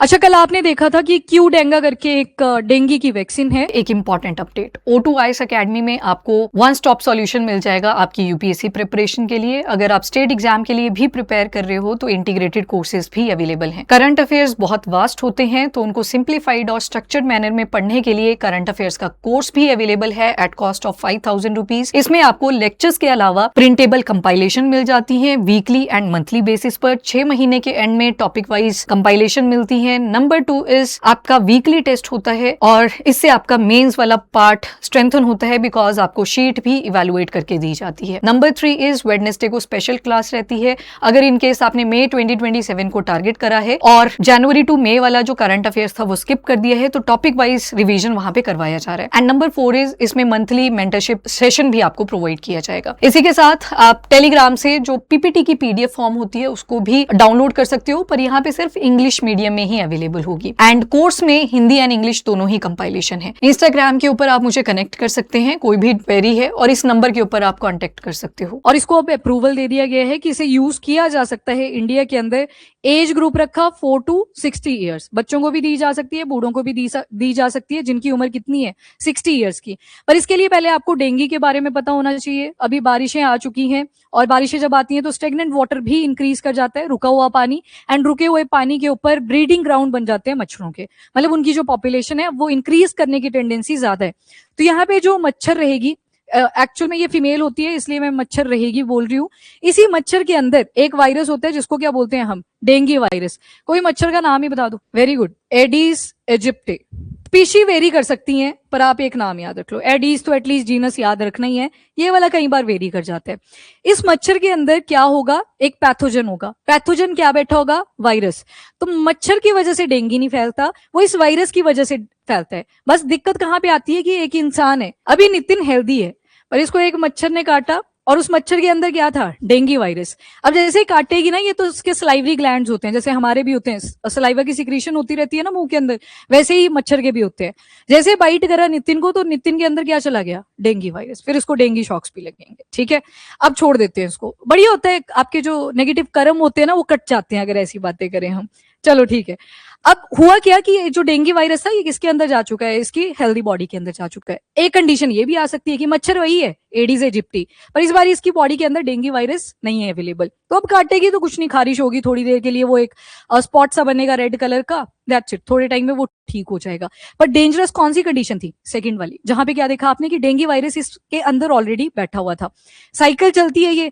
अच्छा, कल आपने देखा था कि क्यू डेंगा करके एक डेंगू की वैक्सीन है। एक important update, O2 IAS academy में आपको वन स्टॉप सॉल्यूशन मिल जाएगा आपकी यूपीएससी प्रिपरेशन के लिए। अगर आप स्टेट एग्जाम के लिए भी प्रिपेयर कर रहे हो तो इंटीग्रेटेड कोर्सेज भी अवेलेबल हैं। करंट अफेयर्स बहुत वास्ट होते हैं तो उनको सिंप्लीफाइड और स्ट्रक्चर्ड मैनर में पढ़ने के लिए करंट अफेयर्स का कोर्स भी अवेलेबल है एट कॉस्ट ऑफ 5,000 रुपीज। इसमें आपको लेक्चर्स के अलावा प्रिंटेबल कंपाइलेशन मिल जाती है वीकली एंड मंथली बेसिस पर। 6 महीने के एंड में टॉपिक वाइज कंपाइलेशन मिलती है। नंबर 2 इज आपका वीकली टेस्ट होता है और इससे आपका मेंस वाला पार्ट स्ट्रेंथन होता है बिकॉज आपको शीट भी इवेलुएट करके दी जाती है। नंबर 3 इज वेडनेसडे को स्पेशल क्लास रहती है। अगर इन केस आपने मई 2027 को टारगेट करा है और जनवरी टू मई वाला जो करंट अफेयर्स था वो स्किप कर दिया है तो टॉपिक वाइज रिवीजन वहां पे करवाया जा रहा है। एंड नंबर 4 इज इसमें मंथली मेंटरशिप सेशन भी आपको प्रोवाइड किया जाएगा। इसी के साथ आप टेलीग्राम से जो पीपीटी की पीडीएफ फॉर्म होती है उसको भी डाउनलोड कर सकते हो, पर यहाँ पे सिर्फ इंग्लिश मीडियम में ही अवेलेबल होगी। एंड कोर्स में हिंदी एंड इंग्लिश दोनों ही कंपाइलेशन है। इंस्टाग्राम के ऊपर आप मुझे कनेक्ट कर सकते हैं, कोई भी क्वेरी है और इस नंबर के ऊपर आप कांटेक्ट कर सकते हो। और इसको अब अप्रूवल दे दिया गया है कि इसे यूज किया जा सकता है इंडिया के अंदर। एज ग्रुप रखा 4 to 60 ईयर्स, बच्चों को भी दी जा सकती है, बूढ़ों को भी दी जा सकती है जिनकी उम्र कितनी है 60 ईयर्स की। पर इसके लिए पहले आपको डेंगू के बारे में पता होना चाहिए। अभी बारिशें आ चुकी हैं और बारिशें जब आती हैं तो स्टेगनेंट वाटर भी इंक्रीज कर जाता है, रुका हुआ पानी। एंड रुके हुए पानी के ऊपर ब्रीडिंग ग्राउंड बन जाते हैं मच्छरों के, मतलब उनकी जो पॉपुलेशन है वो इंक्रीज करने की टेंडेंसी ज्यादा है। तो यहाँ पे जो मच्छर रहेगी, एक्चुअल में ये फीमेल होती है इसलिए मैं मच्छर रहेगी बोल रही हूँ। इसी मच्छर के अंदर एक वायरस होता है जिसको क्या बोलते हैं हम, डेंगू वायरस। कोई मच्छर का नाम ही बता दो। Very good, Aedes aegypti. Species vary कर सकती हैं पर आप एक नाम याद रख लो, एडीज तो एटलीस्ट जीनस याद रखना ही है, ये वाला कई बार वेरी कर जाता है। इस मच्छर के अंदर क्या होगा, एक पैथोजन होगा। पैथोजन क्या बैठा होगा, वायरस। तो मच्छर की वजह से डेंगू नहीं फैलता, वो इस वायरस की वजह से फैलता है। बस दिक्कत कहां पे आती है कि एक इंसान है, अभी नितिन हेल्दी है पर इसको एक मच्छर ने काटा और उस मच्छर के अंदर क्या था, डेंगू वायरस। अब जैसे ही काटेगी ना, ये तो उसके सलाइवरी ग्लैंड्स होते हैं, जैसे हमारे भी होते हैं, सलाइवा की सिक्रीशन होती रहती है ना मुंह के अंदर, वैसे ही मच्छर के भी होते हैं। जैसे बाइट करा नितिन को तो नितिन के अंदर क्या चला गया, डेंगू वायरस। फिर इसको डेंगू शॉक्स भी लगेंगे। ठीक है, अब छोड़ देते हैं इसको। बढ़िया होता है, आपके जो नेगेटिव कर्म होते हैं ना वो कट जाते हैं अगर ऐसी बातें करें हम। चलो ठीक है। अब हुआ क्या कि जो डेंगू वायरस था ये किसके अंदर जा चुका है, इसकी हेल्दी बॉडी के अंदर जा चुका है। एक कंडीशन ये भी आ सकती है कि मच्छर वही है, एडीज एजिप्टी, पर इस बार इसकी बॉडी के अंदर डेंगू वायरस नहीं है अवेलेबल। तो अब काटेगी तो कुछ नहीं, खारिश होगी थोड़ी देर के लिए, वो एक स्पॉट सा बनेगा रेड कलर का, दैट्स इट, थोड़े टाइम में वो ठीक हो जाएगा। पर डेंजरस कौन सी कंडीशन थी, सेकंड वाली, जहां पे क्या देखा आपने कि डेंगू वायरस इसके अंदर ऑलरेडी बैठा हुआ था। साइकिल चलती है ये।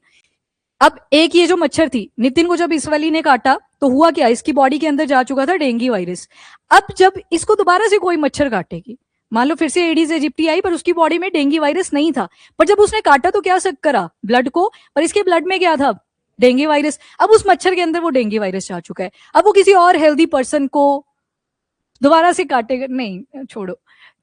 अब एक ये जो मच्छर थी, नितिन को जब इस वाली ने काटा तो हुआ क्या, इसकी बॉडी के अंदर जा चुका था डेंगू वायरस। अब जब इसको दोबारा से कोई मच्छर काटेगी, मान लो फिर से एडीज एजिप्टी आई पर उसकी बॉडी में डेंगू वायरस नहीं था, पर जब उसने काटा तो क्या सक करा, ब्लड को, पर इसके ब्लड में क्या था, डेंगू वायरस। अब उस मच्छर के अंदर वो डेंगू वायरस जा चुका है। अब वो किसी और हेल्दी पर्सन को दोबारा से काटेगा, नहीं छोड़ो,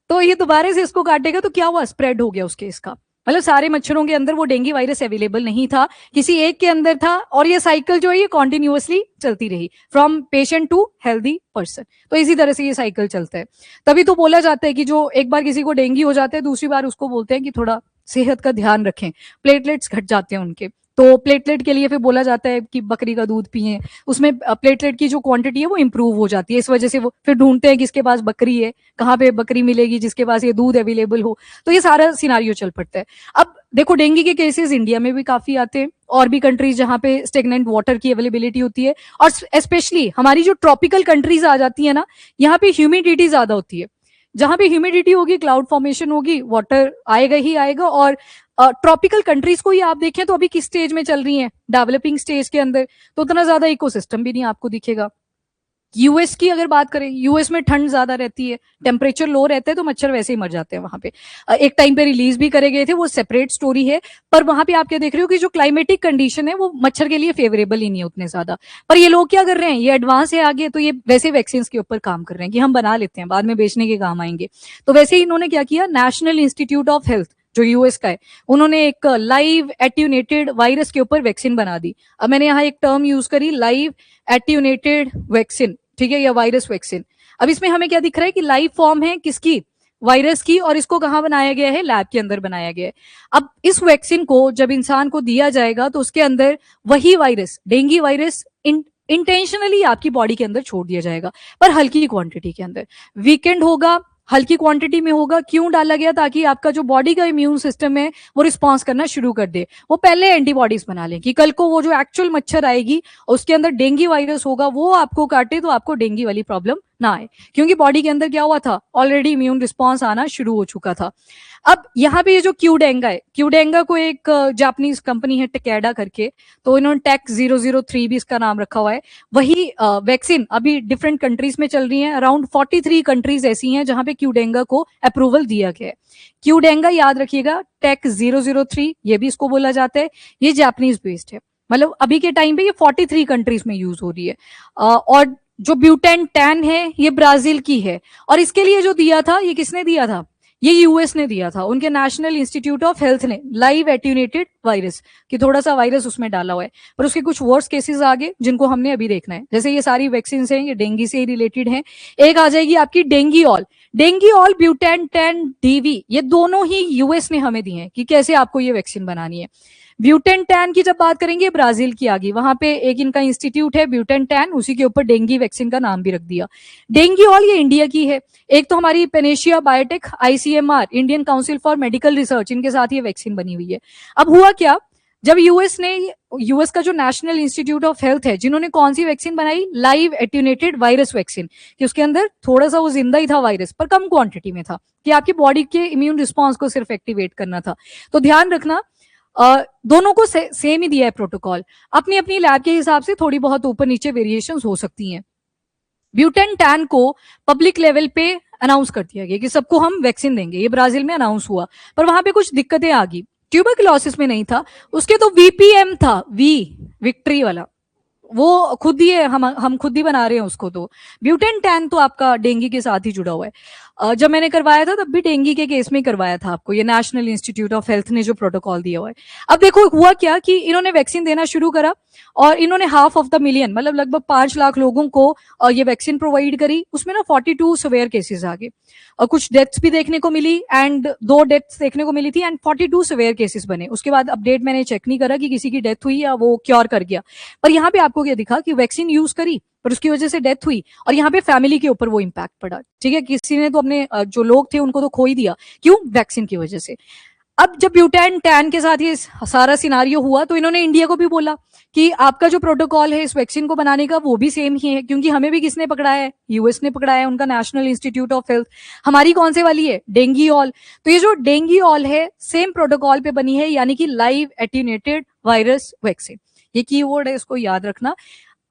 तो ये दोबारा से इसको काटेगा तो क्या हुआ, स्प्रेड हो गया उसके, इसका मतलब सारे मच्छरों के अंदर वो डेंगू वायरस अवेलेबल नहीं था, किसी एक के अंदर था। और ये साइकिल जो है ये कॉन्टिन्यूअसली चलती रही from patient to healthy person. तो इसी तरह से ये साइकिल चलता है। तभी तो बोला जाता है कि जो एक बार किसी को डेंगू हो जाता है दूसरी बार उसको बोलते हैं कि थोड़ा सेहत का ध्यान रखें, प्लेटलेट्स घट जाते हैं उनके। तो प्लेटलेट के लिए फिर बोला जाता है कि बकरी का दूध पिए, उसमें प्लेटलेट की जो क्वांटिटी है वो इंप्रूव हो जाती है। इस वजह से वो फिर ढूंढते हैं किसके पास बकरी है, कहाँ पे बकरी मिलेगी जिसके पास ये दूध अवेलेबल हो। तो ये सारा सिनारियो चल पड़ता है। अब देखो डेंगू के केसेस इंडिया में भी काफी आते हैं, और भी कंट्रीज जहाँ पे स्टेगनेंट वाटर की अवेलेबिलिटी होती है, और स्पेशली हमारी जो ट्रॉपिकल कंट्रीज आ जाती है ना, यहाँ पे ह्यूमिडिटी ज्यादा होती है। जहां पे ह्यूमिडिटी होगी क्लाउड फॉर्मेशन होगी, वाटर आएगा ही आएगा। और ट्रॉपिकल कंट्रीज को ही आप देखें तो अभी किस स्टेज में चल रही हैं, डेवलपिंग स्टेज के अंदर, तो उतना ज्यादा इकोसिस्टम भी नहीं आपको दिखेगा। यूएस की अगर बात करें, यूएस में ठंड ज्यादा रहती है, टेम्परेचर लो रहता है तो मच्छर वैसे ही मर जाते हैं वहां पे। एक टाइम पे रिलीज भी करे गए थे, वो सेपरेट स्टोरी है। पर वहां पे आप क्या देख रहे हो कि जो क्लाइमेटिक कंडीशन है वो मच्छर के लिए फेवरेबल ही नहीं है उतने ज्यादा। पर ये लोग क्या कर रहे हैं, ये एडवांस है आगे, तो ये वैसे वैक्सीन के ऊपर काम कर रहे हैं कि हम बना लेते हैं बाद में बेचने के काम आएंगे। तो वैसे ही इन्होंने क्या किया, नेशनल इंस्टीट्यूट ऑफ हेल्थ जो यूएस का है, उन्होंने एक लाइव एट्यूनेटेड वायरस के ऊपर वैक्सीन बना दी। अब मैंने यहाँ एक टर्म यूज करी, लाइव एट्यूनेटेड वैक्सीन, ठीक है, या वायरस वैक्सीन। अब इसमें हमें क्या दिख रहा है कि लाइव फॉर्म है किसकी, वायरस की, और इसको कहाँ बनाया गया है, लैब के अंदर बनाया गया है। अब इस वैक्सीन को जब इंसान को दिया जाएगा तो उसके अंदर वही वायरस, डेंगू वायरस इंटेंशनली आपकी बॉडी के अंदर छोड़ दिया जाएगा, पर हल्की क्वांटिटी के अंदर। वीकेंड होगा, हल्की क्वांटिटी में होगा। क्यों डाला गया? ताकि आपका जो बॉडी का इम्यून सिस्टम है वो रिस्पॉन्स करना शुरू कर दे, वो पहले एंटीबॉडीज बना लें कि कल को वो जो एक्चुअल मच्छर आएगी उसके अंदर डेंगू वायरस होगा, वो आपको काटे तो आपको डेंगू वाली प्रॉब्लम ना आए, क्योंकि बॉडी के अंदर क्या हुआ था, ऑलरेडी इम्यून रिस्पॉन्स आना शुरू हो चुका था। अब यहाँ पे ये जो क्यूडेंगा है, क्यूडेंगा को एक जापानीज कंपनी है टेकेडा करके, तो इन्होंने टेक 003 भी इसका नाम रखा हुआ है। वही वैक्सीन अभी डिफरेंट कंट्रीज में चल रही है। अराउंड 43 कंट्रीज ऐसी हैं जहां पे क्यूडेंगा को अप्रूवल दिया गया है। क्यूडेंगा याद रखिएगा, टेक 003 ये भी इसको बोला जाता है। ये जापानीज बेस्ड है, मतलब अभी के टाइम पे ये 43 कंट्रीज में यूज हो रही है। और जो ब्यूटेन 10 है ये ब्राजील की है, और इसके लिए जो दिया था ये किसने दिया था? ये यूएस ने दिया था, उनके नेशनल इंस्टीट्यूट ऑफ हेल्थ ने, लाइव एट्यूनेटेड वायरस कि थोड़ा सा वायरस उसमें डाला हुआ है, पर उसके कुछ वर्स्ट केसेस आगे जिनको हमने अभी देखना है। जैसे ये सारी वैक्सीन हैं ये डेंगू से ही रिलेटेड हैं। एक आ जाएगी आपकी डेंगीऑल, डेंगीऑल ब्यूटेन 10 डीवी, ये दोनों ही यूएस ने हमें दी हैं कि कैसे आपको ये वैक्सीन बनानी है। ब्यूटेन 10 की जब बात करेंगे ब्राजील की आ गई, वहां पे एक इनका इंस्टीट्यूट है ब्यूटेन 10, उसी के ऊपर डेंगू वैक्सीन का नाम भी रख दिया। डेंगीऑल ये इंडिया की है। एक तो हमारी Panacea biotech, ICMR, Indian council for medical research, इनके साथ ये वैक्सीन बनी हुई है। अब हुआ क्या, जब यूएस का जो नेशनल इंस्टीट्यूट ऑफ हेल्थ है, जिन्होंने कौन सी वैक्सीन बनाई, लाइव एट्यूनेटेड वायरस वैक्सीन, कि उसके अंदर थोड़ा सा वो जिंदा ही था वायरस, पर कम क्वांटिटी में था, कि आपकी बॉडी के इम्यून रिस्पॉन्स को सिर्फ एक्टिवेट करना था। तो ध्यान रखना, दोनों को सेम ही दिया है प्रोटोकॉल, अपनी अपनी लैब के हिसाब से थोड़ी बहुत ऊपर नीचे वेरिएशन हो सकती हैं। ब्यूटेन 10 को पब्लिक लेवल पे अनाउंस कर दिया गया कि सबको हम वैक्सीन देंगे, ये ब्राजील में अनाउंस हुआ, पर वहां पे कुछ दिक्कतें आ गई। ट्यूबरकुलोसिस में नहीं था, उसके तो वीपीएम था, विक्ट्री वाला, वो खुद ही है, हम खुद ही बना रहे हैं उसको। तो ब्यूटेन 10 तो आपका डेंगू के साथ ही जुड़ा हुआ है। जब मैंने करवाया था तब भी डेंगू के केस में करवाया था आपको, ये नेशनल इंस्टीट्यूट ऑफ हेल्थ ने जो प्रोटोकॉल दिया हुआ है। अब देखो हुआ क्या कि इन्होंने वैक्सीन देना शुरू करा, और इन्होंने 500,000 मतलब लगभग 5 लाख लोगों को ये वैक्सीन प्रोवाइड करी। उसमें ना 42 सिवियर केसेस आ गए, और कुछ डेथ्स भी देखने को मिली, एंड 2 डेथ्स देखने को मिली थी, एंड 42 सिवियर केसेस बने। उसके बाद अपडेट मैंने चेक नहीं करा कि किसी की डेथ हुई या वो क्योर कर गया, पर यहाँ पे आपको क्या दिखा कि वैक्सीन यूज करी पर उसकी वजह से डेथ हुई, और यहाँ पे फैमिली के ऊपर वो इम्पैक्ट पड़ा। ठीक है, किसी ने तो अपने जो लोग थे उनको तो खो ही दिया, क्यों? वैक्सीन की वजह से। अब जब ब्यूटेन 10 के साथ ये सारा सिनारियो हुआ, तो इन्होंने इंडिया को भी बोला कि आपका जो प्रोटोकॉल है इस वैक्सीन को बनाने का वो भी सेम ही है, क्योंकि हमें भी किसने पकड़ा है? यूएस ने पकड़ा है, उनका नेशनल इंस्टीट्यूट ऑफ हेल्थ। हमारी कौन से वाली है? डेंगीऑल। तो ये जो डेंगीऑल है सेम प्रोटोकॉल पे बनी है, यानी कि लाइव एट्यूनेटेड वायरस वैक्सीन, ये कीवर्ड है, इसको याद रखना।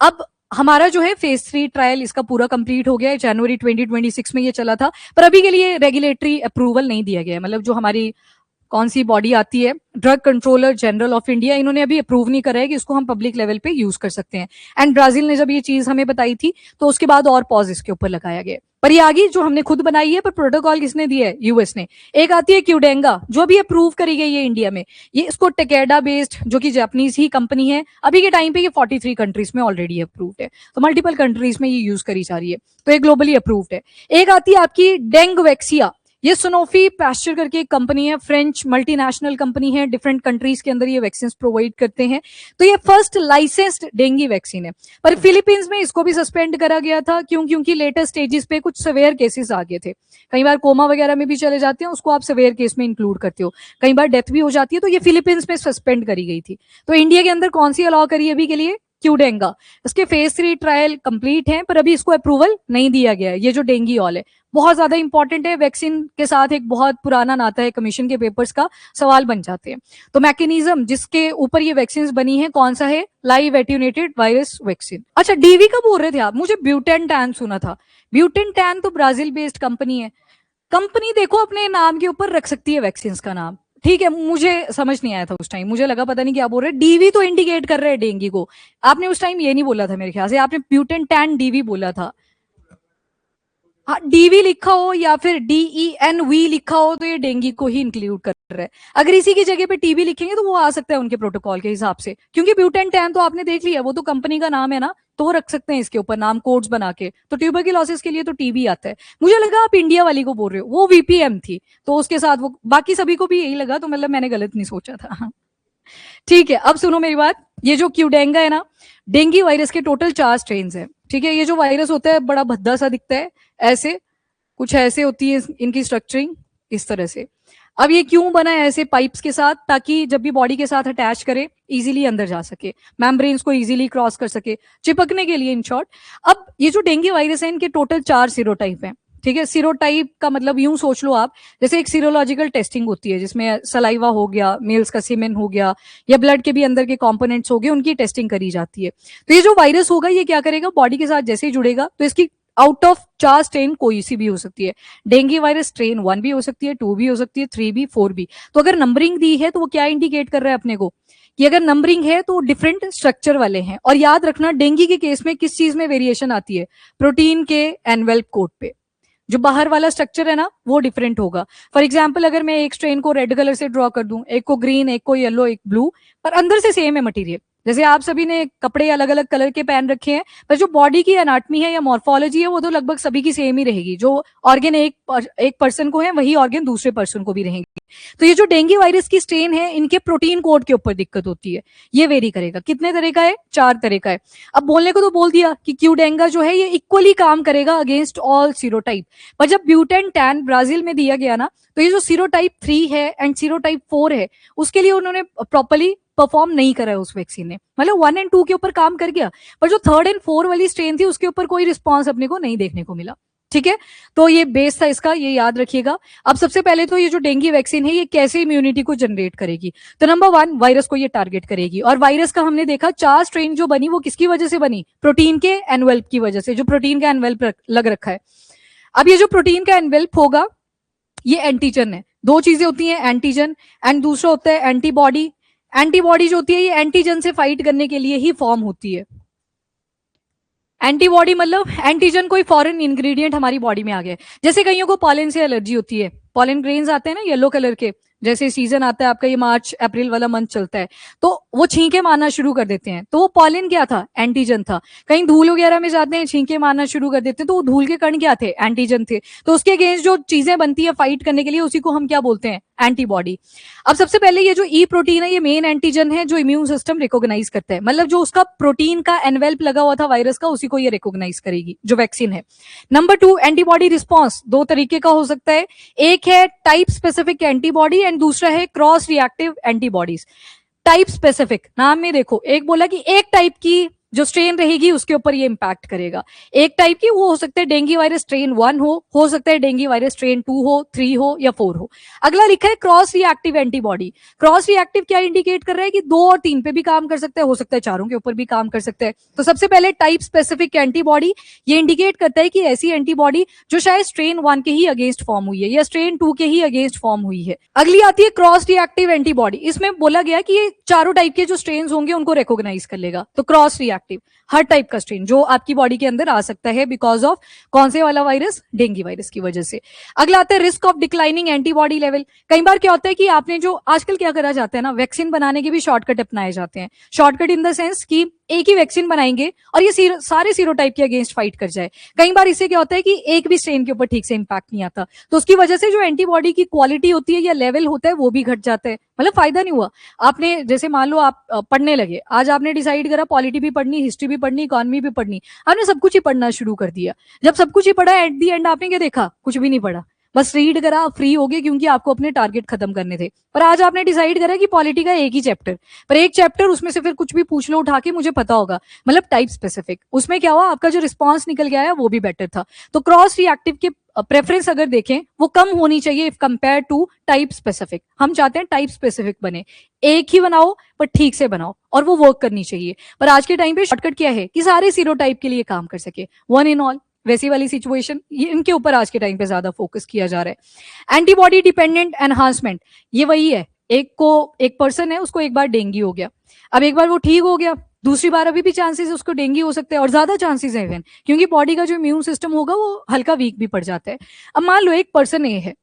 अब हमारा जो है फेज 3 ट्रायल इसका पूरा कंप्लीट हो गया है, जनवरी 2026 में ये चला था, पर अभी के लिए रेगुलेटरी अप्रूवल नहीं दिया गया है। मतलब जो हमारी कौन सी बॉडी आती है, drug controller general of India, इन्होंने अभी अप्रूव नहीं करा है कि इसको हम पब्लिक लेवल पे यूज कर सकते हैं। एंड ब्राजील ने जब ये चीज हमें बताई थी तो उसके बाद और पॉज इसके ऊपर लगाया गया, पर ये आगे जो हमने खुद बनाई है, पर प्रोटोकॉल किसने दिया है? यूएस ने। एक आती है क्यूडेंगा, जो अभी अप्रूव करी गई है इंडिया में, ये इसको टेकेडा बेस्ड, जो कि जापानीज ही कंपनी है, अभी के टाइम पे ये 43 कंट्रीज में ऑलरेडी अप्रूव्ड है, तो मल्टीपल कंट्रीज में ये यूज करी जा रही है, तो ये ग्लोबली अप्रूव्ड है। एक आती है आपकी डेंगवैक्सिया, ये सोनोफी पैस्चर करके एक कंपनी है, फ्रेंच मल्टीनेशनल कंपनी है, डिफरेंट कंट्रीज के अंदर ये वैक्सीन प्रोवाइड करते हैं। तो ये फर्स्ट लाइसेंस्ड डेंगू वैक्सीन है, पर फिलीपींस में इसको भी सस्पेंड करा गया था। क्यों? क्योंकि लेटेस्ट स्टेजेस पे कुछ सवेयर केसेस आ गए थे, कई बार कोमा वगैरह में भी चले जाते हैं, उसको आप सवेयर केस में इंक्लूड करते हो, कई बार डेथ भी हो जाती है, तो ये फिलीपींस में सस्पेंड करी गई थी। तो इंडिया के अंदर कौन सी अलाउ करी अभी के लिए? क्यूडेंगा। इसके फेज 3 ट्रायल कंप्लीट हैं, पर अभी इसको अप्रूवल नहीं दिया गया है। ये जो डेंगीऑल है बहुत ज्यादा इंपॉर्टेंट है, वैक्सीन के साथ एक बहुत पुराना नाता है, कमीशन के पेपर्स का सवाल बन जाते हैं। तो मैकेनिज्म जिसके ऊपर ये वैक्सीन बनी है कौन सा है? Live attenuated virus vaccine. अच्छा, डीवी का बोल रहे थे आप, मुझे ब्यूटेन 10 सुना था। ब्यूटेन 10 तो ब्राजील बेस्ड कंपनी है। कंपनी देखो अपने नाम के ऊपर रख सकती है वैक्सीन का नाम, ठीक है, मुझे समझ नहीं आया था उस टाइम, मुझे लगा पता नहीं क्या बोल रहे, डीवी तो इंडिकेट कर रहे हैं डेंगू को। आपने उस टाइम ये नहीं बोला था मेरे ख्याल से, आपने ब्यूटेन 10 डीवी बोला था। हाँ, डीवी लिखा हो या फिर DENV लिखा हो तो ये डेंगू को ही इंक्लूड कर रहा है। अगर इसी की जगह पे टीबी लिखेंगे तो वो आ सकता है उनके प्रोटोकॉल के हिसाब से, क्योंकि ब्यूटेन 10 तो आपने देख लिया, वो तो कंपनी का नाम है ना, तो वो रख सकते हैं इसके ऊपर नाम कोड्स बना के। तो ट्यूबरकुलोसिस के लिए तो टीबी आता है। मुझे लगा आप इंडिया वाली को बोल रहे हो, वो VPM थी, तो उसके साथ वो बाकी सभी को भी यही लगा, तो मतलब मैंने गलत नहीं सोचा था। ठीक है, अब सुनो मेरी बात। ये जो क्यूडेंगा है ना, डेंगू वायरस के टोटल 4 स्ट्रेन है। ठीक है, ये जो वायरस होता है बड़ा भद्दा सा दिखता है, ऐसे कुछ ऐसे होती है इनकी स्ट्रक्चरिंग, इस तरह से। अब ये क्यों बना है ऐसे पाइप्स के साथ, ताकि जब भी बॉडी के साथ अटैच करे इजीली अंदर जा सके, मेम्ब्रेन्स को इजीली क्रॉस कर सके, चिपकने के लिए इन शॉर्ट। अब ये जो डेंगू वायरस है इनके टोटल 4 सीरोटाइप हैं। ठीक है, सीरोटाइप का मतलब यूं सोच लो आप, जैसे एक सीरोलॉजिकल टेस्टिंग होती है जिसमें सलाइवा हो गया, मेल्स का सीमेन हो गया, या ब्लड के भी अंदर के कंपोनेंट्स हो गए, उनकी टेस्टिंग करी जाती है। तो ये जो वायरस होगा ये क्या करेगा, बॉडी के साथ जैसे ही जुड़ेगा तो इसकी आउट ऑफ 4 स्ट्रेन कोई सी भी हो सकती है। डेंगू वायरस स्ट्रेन 1 भी हो सकती है, 2 भी हो सकती है, 3 भी, 4 भी। तो अगर नंबरिंग दी है तो वो क्या इंडिकेट कर रहा है अपने को, कि अगर नंबरिंग है तो डिफरेंट स्ट्रक्चर वाले हैं। और याद रखना डेंगू के केस में किस चीज में वेरिएशन आती है, प्रोटीन के एनवेल्प कोट पे। जो बाहर वाला स्ट्रक्चर है ना वो डिफरेंट होगा। फॉर एग्जाम्पल अगर मैं एक स्ट्रेन को रेड कलर से ड्रॉ कर दूं, एक को ग्रीन, एक को येलो, एक ब्लू, पर अंदर से सेम है मटेरियल। जैसे आप सभी ने कपड़े अलग अलग कलर के पहन रखे हैं, पर जो बॉडी की एनाटमी है या मॉर्फोलॉजी है वो तो लगभग सभी की सेम ही रहेगी। जो ऑर्गन एक पर्सन को है वही ऑर्गन दूसरे पर्सन को भी रहेंगे। तो ये जो डेंगू वायरस की स्ट्रेन है इनके प्रोटीन कोड के ऊपर दिक्कत होती है, ये वेरी करेगा। कितने तरह का है, 4 तरह का है। अब बोलने को तो बोल दिया कि क्यूडेंगा जो है ये इक्वली काम करेगा अगेंस्ट ऑल सीरोटाइप, पर जब ब्यूटेन टैन ब्राजील में दिया गया ना, तो ये जो सीरोटाइप 3 है एंड सीरोटाइप 4 है उसके लिए उन्होंने प्रॉपर्ली परफॉर्म नहीं करा है उस वैक्सीन ने। मतलब 1 और 2 के ऊपर काम कर गया, पर जो 3rd और 4 वाली स्ट्रेन थी उसके ऊपर कोई रिस्पॉन्स अपने को नहीं देखने को मिला। ठीक है, तो ये बेस था इसका, ये याद रखिएगा। अब सबसे पहले तो ये जो डेंगू वैक्सीन है ये कैसे इम्यूनिटी को जनरेट करेगी, तो नंबर 1 वायरस को ये टारगेट करेगी। और वायरस का हमने देखा 4 स्ट्रेन जो बनी वो किसकी वजह से बनी, प्रोटीन के एनवेल्प की वजह से, जो प्रोटीन का एनवेल्प लग रखा है। अब ये जो प्रोटीन का एनवेल्प होगा ये एंटीजन है। 2 चीजें होती हैं, एंटीजन एंड दूसरा होता है एंटीबॉडी। एंटीबॉडी जो होती है ये एंटीजन से फाइट करने के लिए ही फॉर्म होती है। एंटीबॉडी मतलब एंटीजन कोई फॉरेन इंग्रेडिएंट हमारी बॉडी में आ गया। जैसे कईयों को पॉलन से एलर्जी होती है, पॉलन ग्रेन्स आते हैं ना येलो कलर के, जैसे सीजन आता है आपका, ये मार्च अप्रैल वाला मंथ चलता है, तो वो छींके मारना शुरू कर देते हैं। तो वो पॉलन क्या था, एंटीजन था। कहीं धूल वगैरह में जाते हैं, छींके मारना शुरू कर देते हैं, तो वो धूल के कण क्या थे, एंटीजन थे। तो उसके अगेंस्ट जो चीजें बनती है फाइट करने के लिए, उसी को हम क्या बोलते हैं, एंटीबॉडी। अब सबसे पहले ये जो ई प्रोटीन है ये मेन एंटीजन है जो इम्यून सिस्टम रिकॉग्नाइज करता है। मतलब जो उसका प्रोटीन का एनवेल्प लगा हुआ था वायरस का, उसी को ये रिकॉग्नाइज करेगी जो वैक्सीन है। नंबर 2 एंटीबॉडी रिस्पॉन्स 2 तरीके का हो सकता है, एक है टाइप स्पेसिफिक एंटीबॉडी एंड दूसरा है cross reactive antibodies. Type specific नाम में देखो, एक बोला कि एक टाइप की जो स्ट्रेन रहेगी उसके ऊपर ये इंपैक्ट करेगा। एक टाइप की वो हो सकता है डेंगू वायरस स्ट्रेन 1 हो सकता है डेंगू वायरस स्ट्रेन 2 हो, 3 हो या 4 हो। अगला लिखा है cross reactive antibody. Cross reactive क्या इंडिकेट कर रहा है कि 2 और 3 पे भी काम कर सकता है, हो सकता है 4 के ऊपर भी काम कर सकता है। तो सबसे पहले टाइप स्पेसिफिक एंटीबॉडी, ये इंडिकेट करता है कि ऐसी एंटीबॉडी जो शायद स्ट्रेन 1 के ही अगेंस्ट फॉर्म हुई है या स्ट्रेन 2 के ही अगेंस्ट फॉर्म हुई है। अगली आती है क्रॉस रिएक्टिव एंटीबॉडी। इसमें बोला गया कि ये चारों टाइप के जो स्ट्रेन होंगे उनको रिकॉग्नाइज कर लेगा। तो क्रॉस रिएक्टिव हर टाइप का स्ट्रेन जो आपकी बॉडी के अंदर आ सकता है बिकॉज ऑफ कौन से वाला वायरस, डेंगू वायरस की वजह से। अगला आता है risk of declining antibody level. कई बार क्या होता है कि आपने जो आजकल क्या करा जाता है ना, वैक्सीन बनाने के भी शॉर्टकट अपनाए जाते हैं। शॉर्टकट इन द सेंस कि एक ही वैक्सीन बनाएंगे और ये सारे सीरोटाइप के अगेंस्ट फाइट कर जाए। कई बार इससे क्या होता है कि एक भी स्ट्रेन के ऊपर ठीक से इंपैक्ट नहीं आता, तो उसकी वजह से जो एंटीबॉडी की क्वालिटी होती है या लेवल होता है वो भी घट जाता है। मतलब फायदा नहीं हुआ। आपने जैसे मान लो आप पढ़ने लगे, आज आपने डिसाइड करा पॉलिटी भी पढ़नी, हिस्ट्री भी पढ़नी, इकोनॉमी भी पढ़नी, आपने सब कुछ ही पढ़ना शुरू कर दिया। जब सब कुछ ही पढ़ा एट दी एंड आपने क्या देखा, कुछ भी नहीं पढ़ा, बस रीड करा, फ्री हो गए क्योंकि आपको अपने टारगेट खत्म करने थे। पर आज आपने डिसाइड करा कि पॉलिटी का एक ही चैप्टर, पर एक चैप्टर उसमें से फिर कुछ भी पूछ लो उठा के, मुझे पता होगा। मतलब टाइप स्पेसिफिक, उसमें क्या हुआ, आपका जो रिस्पॉन्स निकल गया है वो भी बेटर था। तो क्रॉस रिएक्टिव के प्रेफरेंस अगर देखें वो कम होनी चाहिए if compare to type specific. हम चाहते हैं टाइप स्पेसिफिक बने, एक ही बनाओ पर ठीक से बनाओ और वो वर्क करनी चाहिए। पर आज के टाइम पे शॉर्टकट क्या है कि सारे सीरोटाइप के लिए काम कर सके, वन इन ऑल, वैसी वाली सिचुएशन, ये इनके ऊपर आज के टाइम पे ज्यादा फोकस किया जा रहा है। एंटीबॉडी डिपेंडेंट एनहांसमेंट, ये वही है, एक पर्सन है उसको एक बार डेंगू हो गया, अब एक बार वो ठीक हो गया, दूसरी बार अभी भी चांसेस है उसको डेंगू हो सकता है और ज्यादा चांसेस है इवन, क्योंकि बॉडी का जो इम्यून सिस्टम होगा वो हल्का वीक भी पड़ जाता है। अब मान लो एक पर्सन ए है,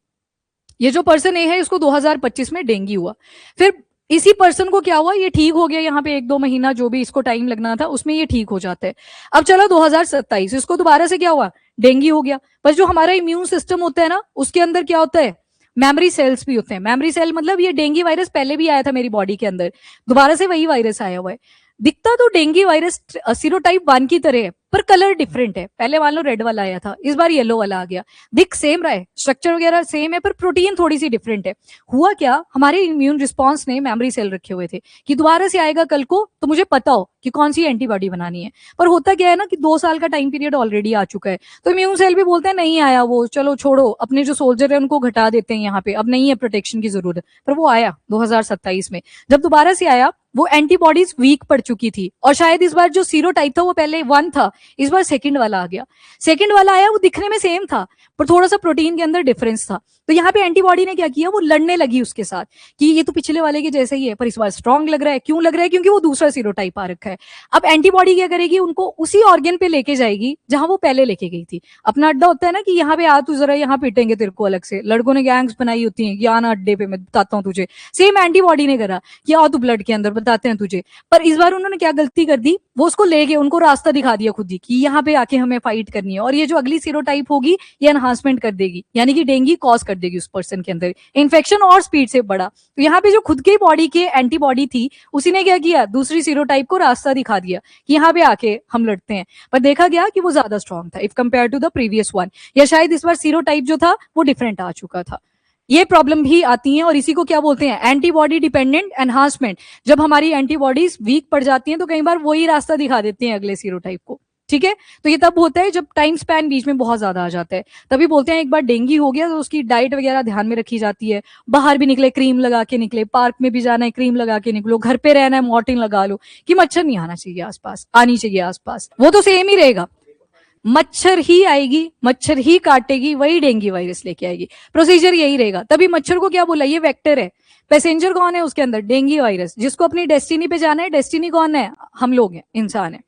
ये जो पर्सन ए है इसको 2025 में डेंगू हुआ, फिर इसी पर्सन को क्या हुआ, ये ठीक हो गया, यहाँ पे 1-2 महीना जो भी इसको टाइम लगना था उसमें ये ठीक हो जाता है। अब चलो 2027 इसको दोबारा से क्या हुआ, डेंगू हो गया। पर जो हमारा इम्यून सिस्टम होता है ना उसके अंदर क्या होता है, मेमोरी सेल्स भी होते हैं। मेमोरी सेल मतलब ये डेंगू वायरस पहले भी आया था मेरी बॉडी के अंदर, दोबारा से वही वायरस आया हुआ है। दिखता तो डेंगू वायरस सीरोटाइप 1 की तरह है, पर कलर डिफरेंट है। पहले मान लो रेड वाला आया था, इस बार येलो वाला आ गया। दिख सेम रहा है, स्ट्रक्चर वगैरह सेम है, पर प्रोटीन थोड़ी सी डिफरेंट है। हुआ क्या, हमारे इम्यून रिस्पॉन्स ने मेमोरी सेल रखे हुए थे कि दोबारा से आएगा कल को तो मुझे पता हो कि कौन सी एंटीबॉडी बनानी है। पर होता क्या है ना कि 2 साल का टाइम पीरियड ऑलरेडी आ चुका है, तो इम्यून सेल भी बोलते हैं नहीं आया वो, चलो छोड़ो, अपने जो सोल्जर है उनको घटा देते हैं यहाँ पे, अब नहीं है प्रोटेक्शन की जरूरत। पर वो आया 2027 में, जब दोबारा से आया वो एंटीबॉडीज वीक पड़ चुकी थी, और शायद इस बार जो सीरोटाइप था वो पहले 1 था, इस बार सेकंड वाला आ गया। सेकंड वाला आया, वो दिखने में सेम था पर थोड़ा सा प्रोटीन के अंदर डिफरेंस था। तो यहाँ पे एंटीबॉडी ने क्या किया, वो लड़ने लगी उसके साथ कि ये तो पिछले वाले के जैसे ही है, पर इस बार स्ट्रांग लग रहा है। क्यों लग रहा है, क्योंकि वो दूसरा सीरोटाइप आ रखा है। अब एंटीबॉडी क्या करेगी, उनको उसी ऑर्गन पे लेके जाएगी जहां वो पहले लेके गई थी। अपना अड्डा होता है ना कि यहाँ पे आ तू जरा, यहाँ पीटेंगे तेरे को अलग से, लड़कों ने गैंग्स बनाई होती हैं कि आना अड्डे पे, मैं बताता हूँ तुझे। सेम एंटीबॉडी ने करा कि आओ तू ब्लड के अंदर, बताते हैं तुझे। पर इस बार उन्होंने क्या गलती कर दी, वो उसको ले गए, उनको रास्ता दिखा दिया खुद ही कि यहाँ पे आके हमें फाइट करनी है, और ये जो अगली सीरोटाइप होगी ये एनहांसमेंट कर देगी, यानी कि डेंगू कॉज कर देगी उस पर्सन के अंदर इन्फेक्शन और स्पीड से बढ़ा। तो यहाँ पे जो खुद की बॉडी के एंटीबॉडी थी, उसी ने क्या किया, दूसरी सीरोटाइप को रास्ता दिखा दिया कि यहाँ पे आके हम लड़ते हैं। पर देखा गया कि वो ज्यादा स्ट्रॉन्ग था if compare to the previous one, या शायद इस बार सीरोटाइप जो था वो डिफरेंट आ चुका था। ये प्रॉब्लम भी आती है, और इसी को क्या बोलते हैं, एंटीबॉडी डिपेंडेंट एनहांसमेंट। जब हमारी एंटीबॉडीज वीक पड़ जाती हैं तो कई बार वही रास्ता दिखा देते हैं अगले सीरोटाइप को। ठीक है, तो ये तब होता है जब टाइम स्पैन बीच में बहुत ज्यादा आ जाता है, तभी बोलते हैं एक बार डेंगू हो गया तो उसकी डाइट वगैरह ध्यान में रखी जाती है। बाहर भी निकले क्रीम लगा के निकले, पार्क में भी जाना है क्रीम लगा के निकलो, घर पे रहना है मॉर्टिन लगा लो, कि मच्छर नहीं आना चाहिए आसपास, आनी चाहिए आसपास। वो तो सेम ही रहेगा, मच्छर ही आएगी, मच्छर ही काटेगी, वही डेंगू वायरस लेके आएगी, प्रोसीजर यही रहेगा। तभी मच्छर को क्या बोला, ये वेक्टर है। पैसेंजर कौन है उसके अंदर, डेंगू वायरस। जिसको अपनी डेस्टिनी पे जाना है, डेस्टिनी कौन है, हम लोग हैं, इंसान है।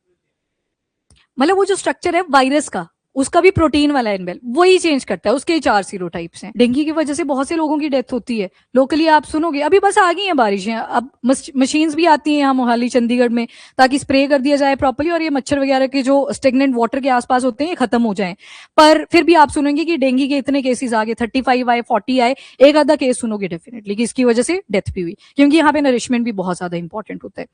मतलब वो जो स्ट्रक्चर है वायरस का, उसका भी प्रोटीन वाला एनवेल वही चेंज करता है, उसके 4 सीरोटाइप्स हैं। डेंगू की वजह से बहुत से लोगों की डेथ होती है लोकली, आप सुनोगे। अभी बस आ गई हैं बारिशें, अब मशीन्स भी आती हैं यहाँ मोहाली चंडीगढ़ में, ताकि स्प्रे कर दिया जाए प्रॉपर्ली और ये मच्छर वगैरह के जो स्टेगनेंट वाटर के आसपास होते हैं ये खत्म हो जाए। पर फिर भी आप सुनेंगे कि डेंगू के इतने केसेस आ गए, 35 आए, 40 आए, एक आधा केस सुनोगे डेफिनेटली कि इसकी वजह से डेथ भी हुई, क्योंकि यहाँ पे नरिशमेंट भी बहुत ज्यादा इंपॉर्टेंट होता है।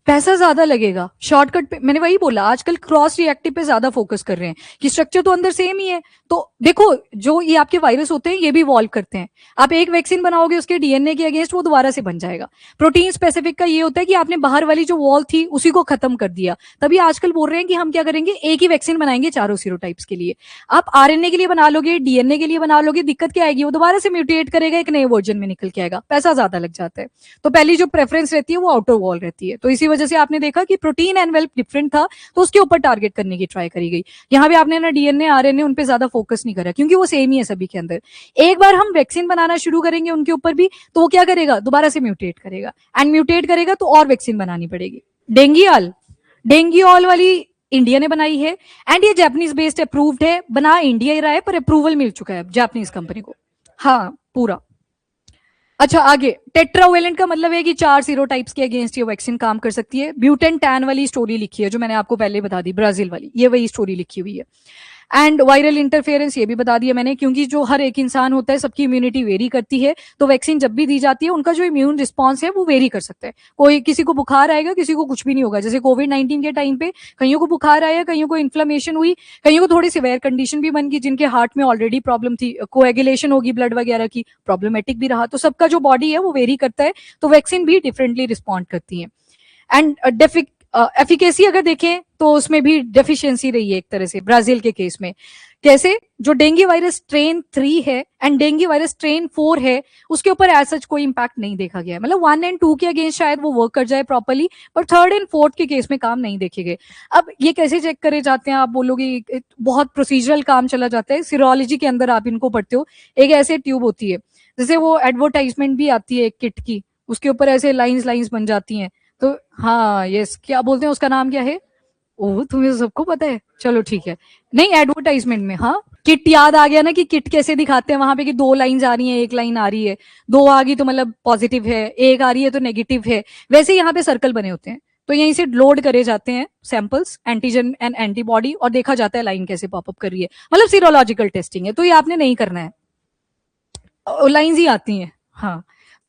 पैसा ज्यादा लगेगा शॉर्टकट पे, मैंने वही बोला, आजकल क्रॉस रिएक्टिव पे ज्यादा फोकस कर रहे हैं कि स्ट्रक्चर तो अंदर सेम ही है। तो देखो, जो ये आपके वायरस होते हैं ये भी इवॉल्व करते हैं। आप एक वैक्सीन बनाओगे उसके डीएनए के अगेंस्ट, वो दोबारा से बन जाएगा। प्रोटीन स्पेसिफिक का ये होता है कि आपने बाहर वाली जो वॉल थी उसी को खत्म कर दिया, तभी आजकल बोल रहे हैं कि हम क्या करेंगे, एक ही वैक्सीन बनाएंगे चारों सीरोटाइप्स के लिए। आप आरएनए के लिए बना लोगे, डीएनए के लिए बना लोगे, दिक्कत क्या आएगी, वो दोबारा से म्यूटेट करेगा, एक नए वर्जन में निकल के आएगा, पैसा ज्यादा लग जाता है। तो पहली जो प्रेफरेंस रहती है वो आउटर वॉल रहती है। तो इसी वजह से आपने देखा कि प्रोटीन एनवेल्प डिफरेंट था तो उसके ऊपर टारगेट करने की ट्राई करी गई। यहाँ भी आपने ना डीएनए आरएनए उन पे ज्यादा फोकस नहीं करा, क्योंकि वो सेम ही है सभी के अंदर। एक बार हम वैक्सीन बनाना शुरू करेंगे उनके ऊपर भी, तो वो क्या करेगा, दोबारा से म्यूटेट करेगा, एंड म्यूटेट करेगा तो और वैक्सीन बनानी पड़ेगी। डेंगू वाली इंडिया ने बनाई है, एंड ये जापानीज बेस्ड अप्रूव्ड है, बना इंडिया ही रहा है, पर अप्रूवल मिल चुका है जापानीज कंपनी को। हाँ पूरा। अच्छा आगे, टेट्रावेलेंट का मतलब है कि 4 सीरोटाइप्स के अगेंस्ट ये वैक्सीन काम कर सकती है। ब्यूटेन टैन वाली स्टोरी लिखी है जो मैंने आपको पहले बता दी, ब्राजील वाली, ये वही स्टोरी लिखी हुई है। एंड वायरल इंटरफेरेंस ये भी बता दिया मैंने, क्योंकि जो हर एक इंसान होता है सबकी इम्यूनिटी वेरी करती है, तो वैक्सीन जब भी दी जाती है उनका जो इम्यून रिस्पॉन्स है वो वेरी कर सकता है। कोई किसी को बुखार आएगा, किसी को कुछ भी नहीं होगा। जैसे कोविड-19 के टाइम पे कईयों को बुखार आया, कईयों को इन्फ्लेमेशन हुई, कईयों को थोड़ी सिवियर कंडीशन भी बन गई, जिनके हार्ट में ऑलरेडी प्रॉब्लम थी, कोएगुलेशन होगी ब्लड वगैरह की, प्रॉब्लमेटिक भी रहा। तो सबका जो बॉडी है वो वेरी करता है, तो वैक्सीन भी डिफरेंटली रिस्पॉन्ड करती है। एंड एफिकेसी अगर देखें तो उसमें भी डेफिशिएंसी रही है एक तरह से ब्राजील के केस में। कैसे, जो डेंगू वायरस स्ट्रेन 3 है एंड डेंगू वायरस स्ट्रेन 4 है, उसके ऊपर एज सच कोई इंपैक्ट नहीं देखा गया है। मतलब 1 और 2 के अगेंस्ट शायद वो वर्क कर जाए प्रॉपर्ली, पर 3rd और 4th के केस में काम नहीं देखे गए। अब ये कैसे चेक करे जाते हैं, आप बोलोगे बहुत प्रोसीजरल काम चला जाता है। सीरोलॉजी के अंदर आप इनको पढ़ते हो, एक ऐसे ट्यूब होती है, जैसे वो एडवर्टाइजमेंट भी आती है एक किट की, उसके ऊपर ऐसे लाइंस बन जाती हैं। तो हाँ यस, क्या बोलते हैं उसका नाम क्या है, ओह तुम्हें सबको पता है, चलो ठीक है। नहीं, एडवर्टाइजमेंट में, हाँ किट याद आ गया ना, कि किट कैसे दिखाते हैं वहां पे कि 2 लाइंस आ रही हैं, 1 लाइन आ रही है, 2 आ गई तो मतलब पॉजिटिव है, 1 आ रही है तो नेगेटिव है। वैसे यहाँ पे सर्कल बने होते हैं, तो यहीं से लोड करे जाते हैं सैंपल्स, एंटीजन एंड एंटीबॉडी, और देखा जाता है लाइन कैसे पॉपअप कर रही है। मतलब सीरोलॉजिकल टेस्टिंग है, तो ये आपने नहीं करना है। लाइंस ही आती हैं। हाँ,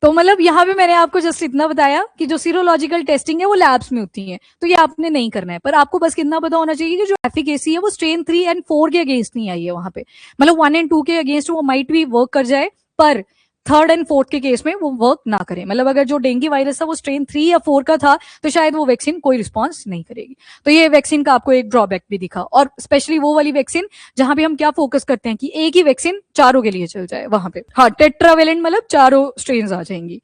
तो मतलब यहाँ पे मैंने आपको जस्ट इतना बताया कि जो सीरोलॉजिकल टेस्टिंग है वो लैब्स में होती है, तो ये आपने नहीं करना है। पर आपको बस कितना पता होना चाहिए कि जो एफिकेसी है वो स्ट्रेन 3 एंड 4 के अगेंस्ट नहीं आई है वहां पे, मतलब 1 एंड 2 के अगेंस्ट वो माइट भी वर्क कर जाए, पर 3rd एंड 4th के केस में वो वर्क ना करे। मतलब अगर जो डेंगू वायरस था वो स्ट्रेन 3 या 4 का था तो शायद वो वैक्सीन कोई रिस्पॉन्स नहीं करेगी। तो ये वैक्सीन का आपको एक ड्रॉबैक भी दिखा, और स्पेशली वो वाली वैक्सीन जहां पे हम क्या फोकस करते हैं कि एक ही वैक्सीन चारों के लिए चल जाए वहां पे। हाँ, टेट्रावेलेंट मतलब चारों स्ट्रेन आ जाएंगी।